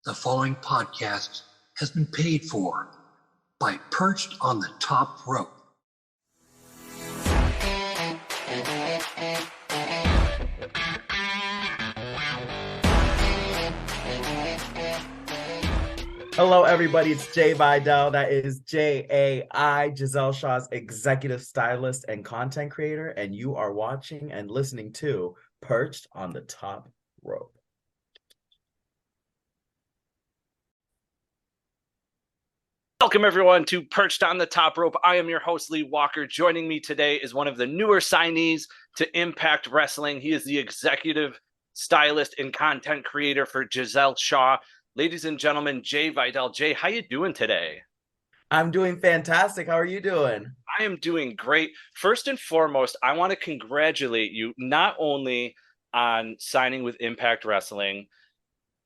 The following podcast has been paid for by Perched on the Top Rope. Hello, everybody. It's Jay Vidal. That is Jai, Gisele Shaw's executive stylist and content creator, and you are watching and listening to Perched on the Top Rope. Welcome, everyone, to Perched on the Top Rope. I am your host, Lee Walker. Joining me today is one of the newer signees to Impact Wrestling. He is the executive stylist and content creator for Gisele Shaw. Ladies and gentlemen, Jay Vidal. Jay, how you doing today? I'm doing fantastic. How are you doing? I am doing great. First and foremost, I want to congratulate you not only on signing with Impact Wrestling,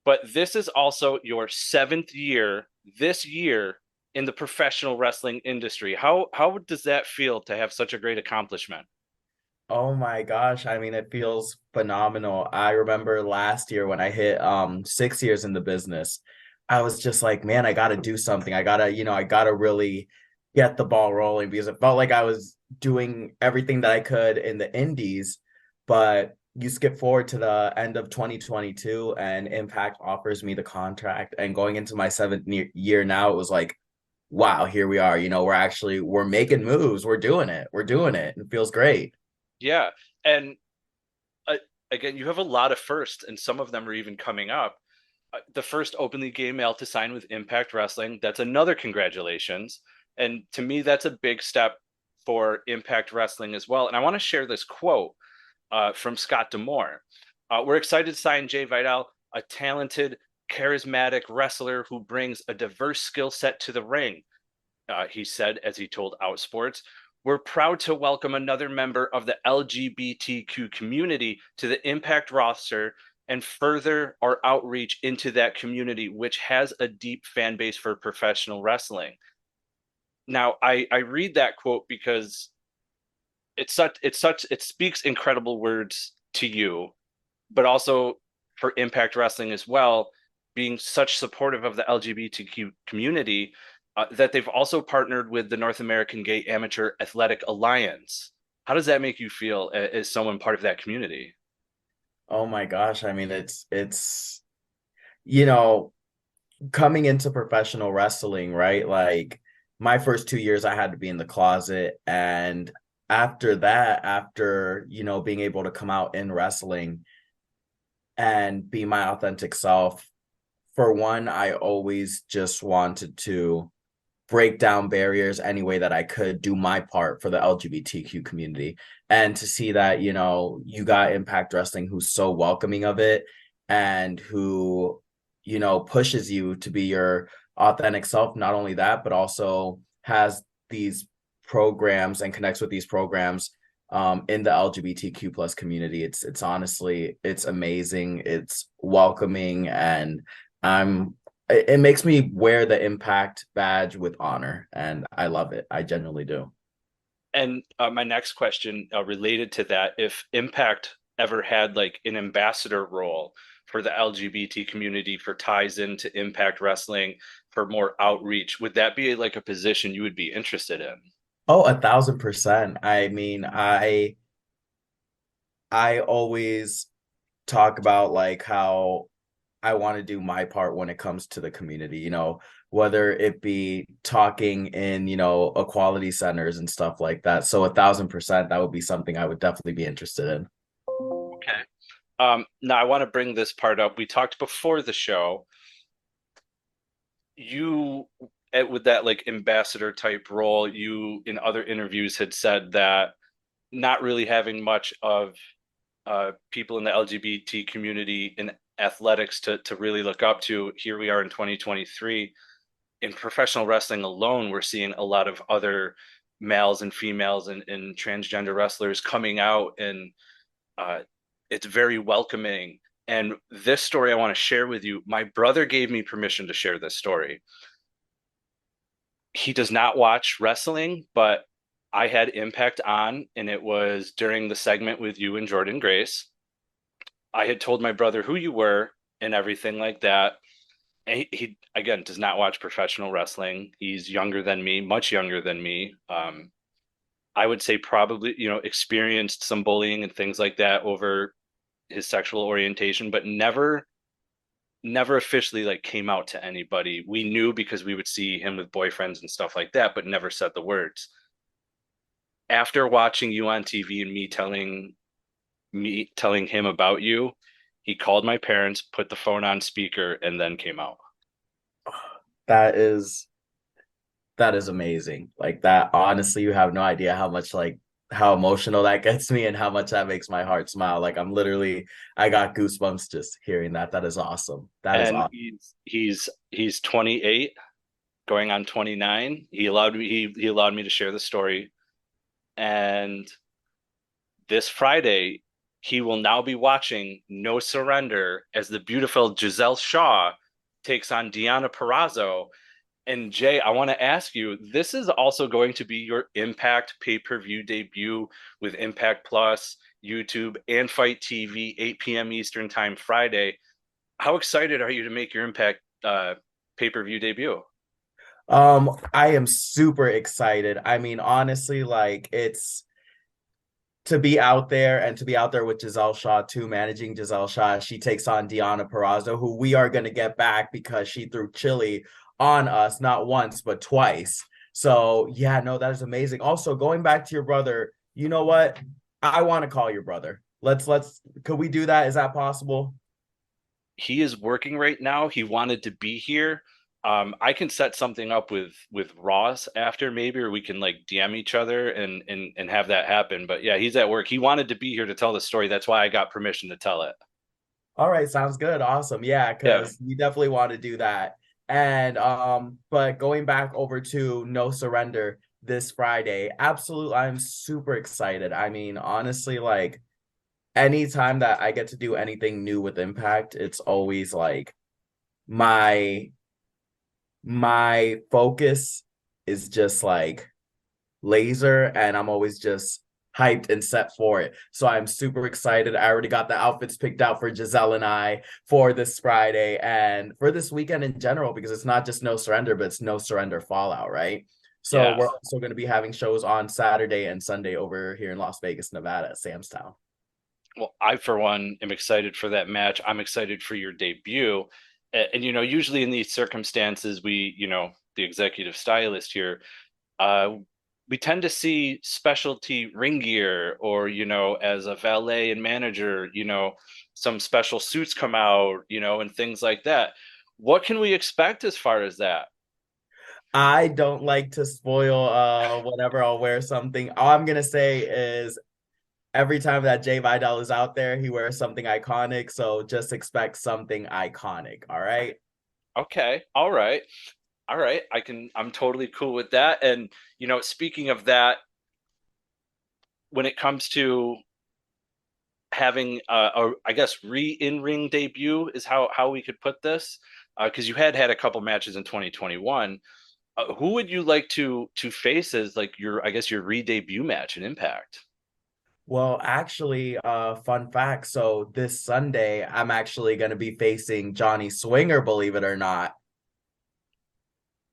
but this is also your 7th year this year in the professional wrestling industry. How does that feel to have such a great accomplishment? Oh my gosh. I mean, it feels phenomenal. I remember last year when I hit 6 years in the business, I was just like, man, I gotta do something. I gotta really get the ball rolling because it felt like I was doing everything that I could in the indies, but you skip forward to the end of 2022 and Impact offers me the contract. And going into my 7th year now, it was like, wow, here we are. We're making moves. We're doing it. We're doing it. It feels great. Yeah. And uh, again, you have a lot of firsts, and some of them are even coming up. The first openly gay male to sign with Impact Wrestling, that's another congratulations. And to me, that's a big step for Impact Wrestling as well. And I want to share this quote from Scott D'Amore. We're excited to sign Jay Vidal, a talented, charismatic wrestler who brings a diverse skill set to the ring. He said, as he told Outsports, we're proud to welcome another member of the LGBTQ community to the Impact roster and further our outreach into that community, which has a deep fan base for professional wrestling. Now, I read that quote because it speaks incredible words to you, but also for Impact Wrestling as well, being such supportive of the LGBTQ community, that they've also partnered with the North American Gay Amateur Athletic Alliance. How does that make you feel as someone part of that community? Oh my gosh. I mean, you know, coming into professional wrestling, right? Like my first 2 years, I had to be in the closet. And after that, being able to come out in wrestling and be my authentic self, for one, I always just wanted to break down barriers any way that I could, do my part for the LGBTQ community. And to see that, you got Impact Wrestling who's so welcoming of it and who, pushes you to be your authentic self. Not only that, but also has these programs and connects with these programs in the LGBTQ plus community. It's honestly, it's amazing. It's welcoming, and it makes me wear the Impact badge with honor, and I love it. I genuinely do. And my next question related to that, if Impact ever had like an ambassador role for the LGBT community for ties into Impact Wrestling for more outreach, would that be like a position you would be interested in? Oh, 1,000%. I mean, I always talk about like how I want to do my part when it comes to the community, whether it be talking in, equality centers and stuff like that. So 1,000%, that would be something I would definitely be interested in. Okay. Now I want to bring this part up. We talked before the show. You, with that like ambassador type role, you in other interviews had said that not really having much of people in the LGBT community in athletics to really look up to. Here we are in 2023. In professional wrestling alone, we're seeing a lot of other males and females and transgender wrestlers coming out, and uh, it's very welcoming. And this story I want to share with you. My brother gave me permission to share this story. He does not watch wrestling, but I had Impact on, and it was during the segment with you and Jordan Grace. I had told my brother who you were and everything like that. He again does not watch professional wrestling. He's younger than me, much younger than me. I would say probably, experienced some bullying and things like that over his sexual orientation, but never officially like came out to anybody. We knew because we would see him with boyfriends and stuff like that, but never said the words. After watching you on TV and me telling him about you, he called my parents, put the phone on speaker, and then came out. That is amazing. Like that, honestly, you have no idea how much like how emotional that gets me and how much that makes my heart smile. Like I got goosebumps just hearing that. That is awesome. That is And awesome. he's 28, going on 29. He allowed me to share the story. And this Friday, he will now be watching No Surrender as the beautiful Gisele Shaw takes on Deonna Purrazzo. And Jay, I want to ask you, this is also going to be your Impact pay-per-view debut with Impact Plus, YouTube, and Fight TV, 8 p.m. Eastern Time Friday. How excited are you to make your Impact pay-per-view debut? I am super excited. I mean, honestly, like it's to be out there and to be out there with Gisele Shaw too, managing Gisele Shaw. She takes on Deonna Purrazzo, who we are going to get back because she threw chili on us not once but twice. So yeah, no, that is amazing. Also, going back to your brother, you know what? I want to call your brother. Could we do that? Is that possible? He is working right now. He wanted to be here. I can set something up with Ross after maybe, or we can like DM each other and have that happen. But yeah, he's at work. He wanted to be here to tell the story. That's why I got permission to tell it. All right, sounds good. Awesome. Yeah, Yeah. because we definitely want to do that. And but going back over to No Surrender this Friday, absolutely, I'm super excited. I mean, honestly, like anytime that I get to do anything new with Impact, it's always like my my focus is just like laser, and I'm always just hyped and set for it. So I'm super excited. I already got the outfits picked out for Gisele and I for this Friday and for this weekend in general, because it's not just No Surrender, but it's No Surrender Fallout, right? So Yeah. we're also going to be having shows on Saturday and Sunday over here in Las Vegas, Nevada at Sam's Town. Well, I for one am excited for that match. I'm excited for your debut. And usually in these circumstances, the executive stylist here, uh, we tend to see specialty ring gear or, as a valet and manager, some special suits come out, and things like that. What can we expect as far as that? I don't like to spoil whenever I'll wear something. All I'm gonna say is every time that Jay Vidal is out there, he wears something iconic. So just expect something iconic. All right. Okay. All right. All right. I'm totally cool with that. And, speaking of that, when it comes to having I guess in-ring debut is how we could put this, because you had a couple matches in 2021. Who would you like to face as like your, I guess, your re-debut match in Impact? Well, actually, fun fact. So this Sunday, I'm actually going to be facing Johnny Swinger, believe it or not.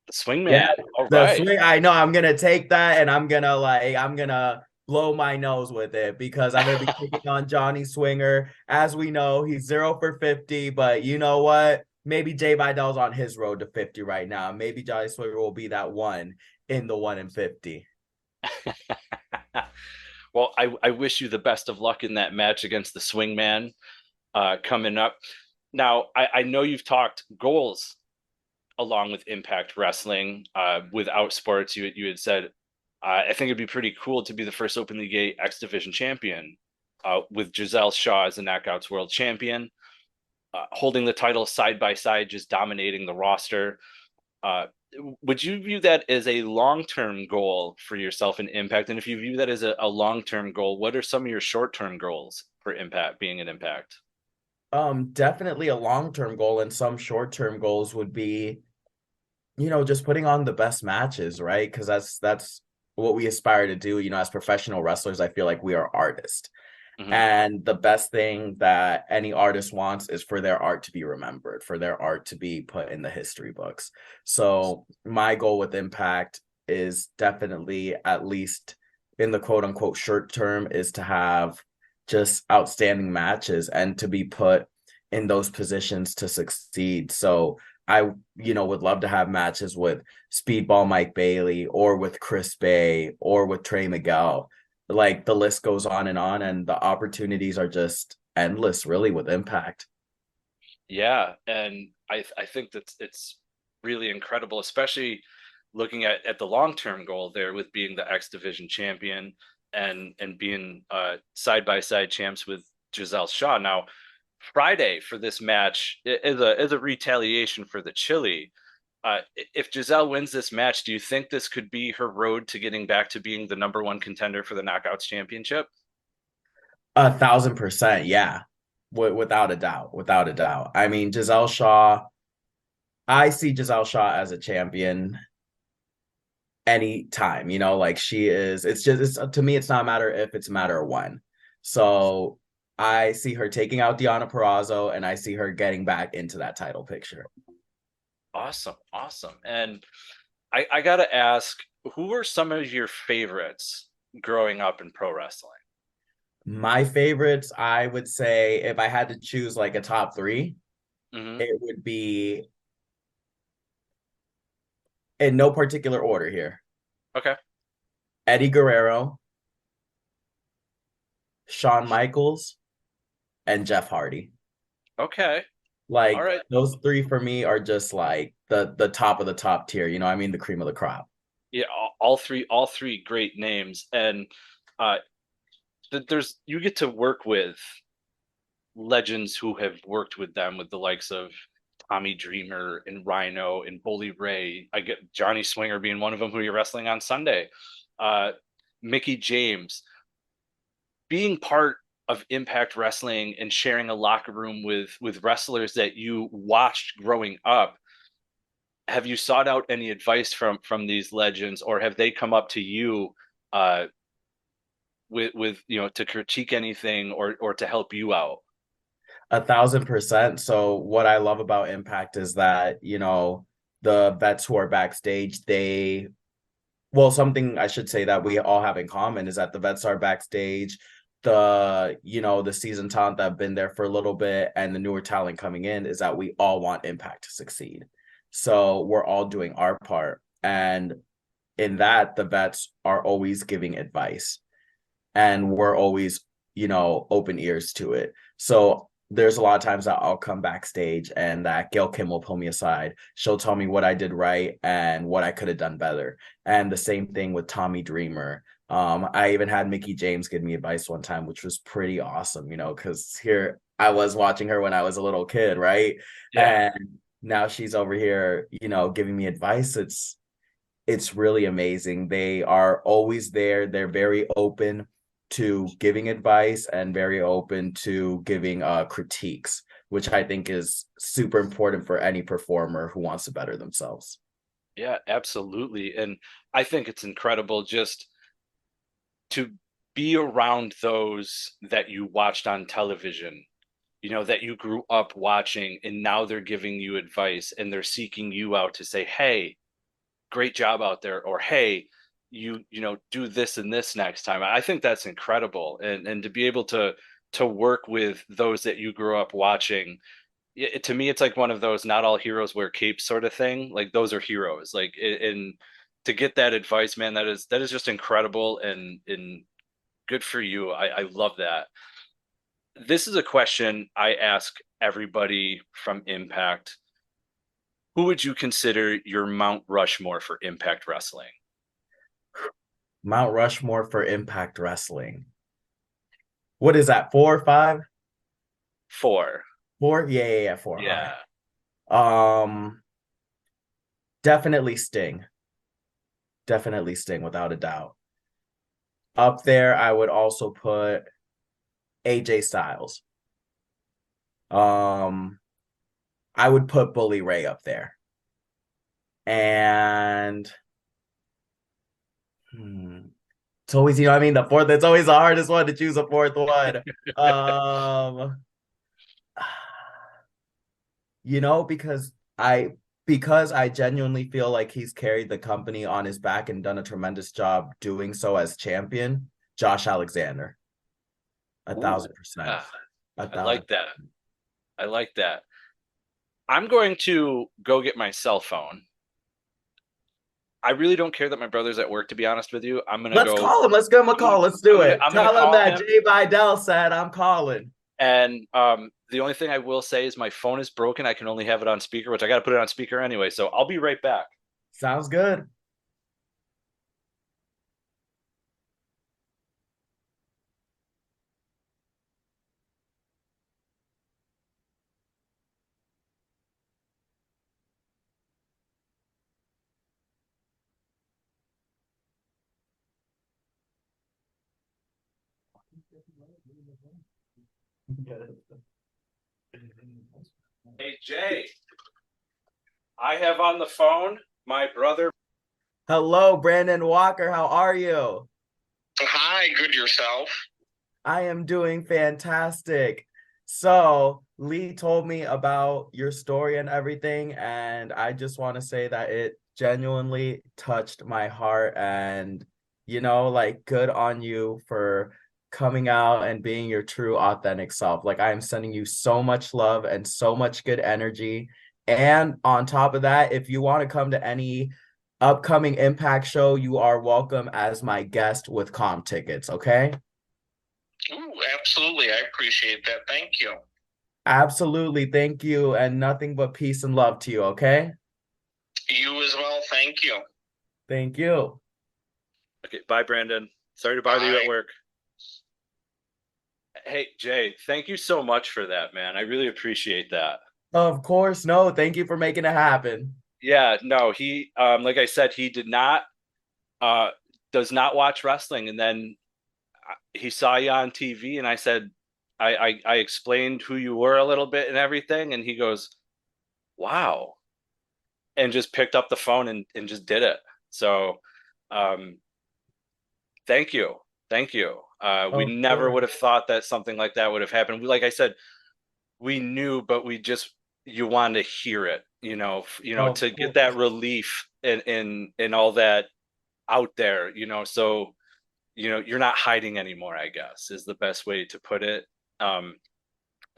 The Yeah, Swingman. All the right. swing. I know I'm gonna take that and I'm gonna blow my nose with it because I'm gonna be taking on Johnny Swinger. As we know, he's 0 for 50, but you know what? Maybe Jay Vidal's on his road to 50 right now. Maybe Johnny Swinger will be that one in the 1 in 50. Well, I wish you the best of luck in that match against the Swingman coming up. Now, I know you've talked goals along with Impact Wrestling. Without sports, you had said, I think it'd be pretty cool to be the first openly gay X Division champion, with Gisele Shaw as the Knockouts World Champion, holding the title side by side, just dominating the roster. Uh, would you view that as a long-term goal for yourself in Impact? And if you view that as a long-term goal, what are some of your short-term goals for Impact, being an Impact? Definitely a long-term goal, and some short-term goals would be, just putting on the best matches, right? Because that's what we aspire to do. As professional wrestlers, I feel like we are artists. And the best thing that any artist wants is for their art to be remembered, for their art to be put in the history books. So my goal with Impact is definitely, at least in the quote unquote short term, is to have just outstanding matches and to be put in those positions to succeed. So I, would love to have matches with Speedball Mike Bailey or with Chris Bay or with Trey Miguel. Like, the list goes on, and the opportunities are just endless, really, with Impact. Yeah, and I think that it's really incredible, especially looking at the long-term goal there with being the X Division champion and being side by side champs with Gisele Shaw. Now, Friday for this match is a retaliation for the Chili. If Gisele wins this match, do you think this could be her road to getting back to being the number one contender for the Knockouts Championship? 1,000%, yeah. Without a doubt, without a doubt. I mean, Gisele Shaw, I see Gisele Shaw as a champion anytime, like she is. It's to me, it's not a matter if, it's a matter of when. So I see her taking out Deonna Purrazzo, and I see her getting back into that title picture. Awesome, awesome. And I gotta ask, who are some of your favorites growing up in pro wrestling? My favorites, I would say, if I had to choose like a top three, it would be, in no particular order here, Okay. Eddie Guerrero, Shawn Michaels, and Jeff Hardy. Okay. All Like, right. those three for me are just like the top of the top tier, I mean, the cream of the crop. Yeah, all three great names. And uh there's you get to work with legends who have worked with them, with the likes of Tommy Dreamer and Rhino and Bully Ray. I get Johnny Swinger being one of them, who you're wrestling on Sunday. Uh, Mickey James. Being part of Impact Wrestling and sharing a locker room with wrestlers that you watched growing up, have you sought out any advice from these legends, or have they come up to you uh, with to critique anything or to help you out? 1,000%. So what I love about Impact is that, the vets who are backstage, something I should say that we all have in common is that the vets are backstage, the seasoned talent that have been there for a little bit and the newer talent coming in, is that we all want Impact to succeed. So we're all doing our part. And in that, the vets are always giving advice, and we're always, open ears to it. So there's a lot of times that I'll come backstage and that Gail Kim will pull me aside. She'll tell me what I did right and what I could have done better. And the same thing with Tommy Dreamer. I even had Mickey James give me advice one time, which was pretty awesome, because here I was watching her when I was a little kid, right? Yeah. And now she's over here, giving me advice. It's really amazing. They are always there. They're very open to giving advice and very open to giving critiques, which I think is super important for any performer who wants to better themselves. Yeah, absolutely. And I think it's incredible just to be around those that you watched on television, that you grew up watching, and now they're giving you advice and they're seeking you out to say, hey, great job out there, or hey, do this and this next time. I think that's incredible. And to be able to work with those that you grew up watching, to me it's like one of those not all heroes wear capes sort of thing. Like, those are heroes. Like, and to get that advice, man, that is just incredible, and good for you. I love that. This is a question I ask everybody from Impact. Who would you consider your Mount Rushmore for Impact Wrestling? Mount Rushmore for Impact Wrestling. What is that? 4 or 5? Four. 4? Yeah, 4. Yeah. All right. Definitely Sting. Definitely Sting, without a doubt. Up there, I would also put AJ Styles. I would put Bully Ray up there. And It's always, you know what I mean? The fourth, it's always the hardest one to choose a fourth one. Um, you know, because I genuinely feel like he's carried the company on his back and done a tremendous job doing so as champion, Josh Alexander. A Ooh, 1000%. yeah, A I like thousand. that. I like that. I'm going to go get my cell phone. I really don't care that my brother's at work, to be honest with you. I'm gonna Let's go. call him. Let's give him a call. Let's do it. I'm gonna Tell him call that him. Jay Vidal said I'm calling. And the only thing I will say is my phone is broken. I can only have it on speaker, which I got to put it on speaker anyway. So I'll be right back. Sounds good. Hey, Jay, I have on the phone my brother. Hello, Brandon Walker. How are you? Hi, good yourself. I am doing fantastic. So, Lee told me about your story and everything, and I just want to say that it genuinely touched my heart. And, you know, like, good on you for coming out and being your true, authentic self. Like, I am sending you so much love and so much good energy. And on top of that, if you want to come to any upcoming Impact show, you are welcome as my guest with comp tickets, okay? Ooh, absolutely. I appreciate that. Thank you. Absolutely. Thank you. And nothing but peace and love to you. Okay. You as well. Thank you. Thank you. Okay, bye, Brandon. Sorry to bother you at Bye. work. Hey, Jay, thank you so much for that, man. I really appreciate that. Of course. No, thank you for making it happen. Yeah, no, he, like I said, he did not, uh, does not watch wrestling, and then he saw you on TV, and I said, I explained who you were a little bit and everything, and he goes, "Wow," and just picked up the phone and just did it. So, um, thank you, thank you. We Of never course. would have thought that something like that would have happened. Like I said, we knew, but we just you wanted to hear it, Of to get that course. relief and all that out there, so you're not hiding anymore, I guess, is the best way to put it. um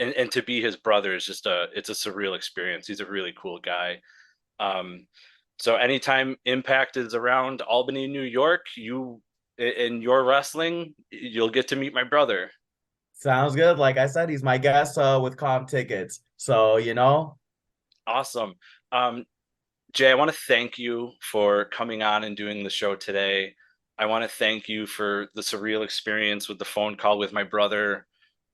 and to be his brother is just it's a surreal experience. He's a really cool guy. um so anytime Impact is around Albany, New York, in your wrestling, you'll get to meet my brother. Sounds good. Like I said, he's my guest with comp tickets. So, you know, Awesome. um Jay, I want to thank you for coming on and doing the show today. I want to thank you for the surreal experience with the phone call with my brother.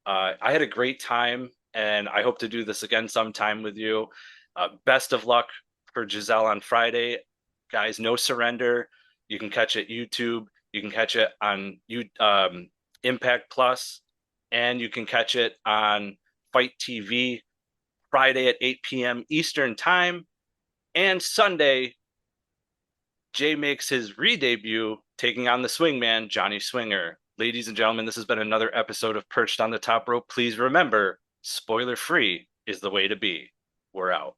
I had a great time, and I hope to do this again sometime with you. Best of luck for Gisele on Friday. Guys, no surrender. You can catch it YouTube. You can catch it on Impact Plus, and you can catch it on Fight TV Friday at 8 p.m. Eastern Time. And Sunday, Jay makes his re-debut taking on the swingman, Johnny Swinger. Ladies and gentlemen, this has been another episode of Perched on the Top Rope. Please remember, spoiler free is the way to be. We're out.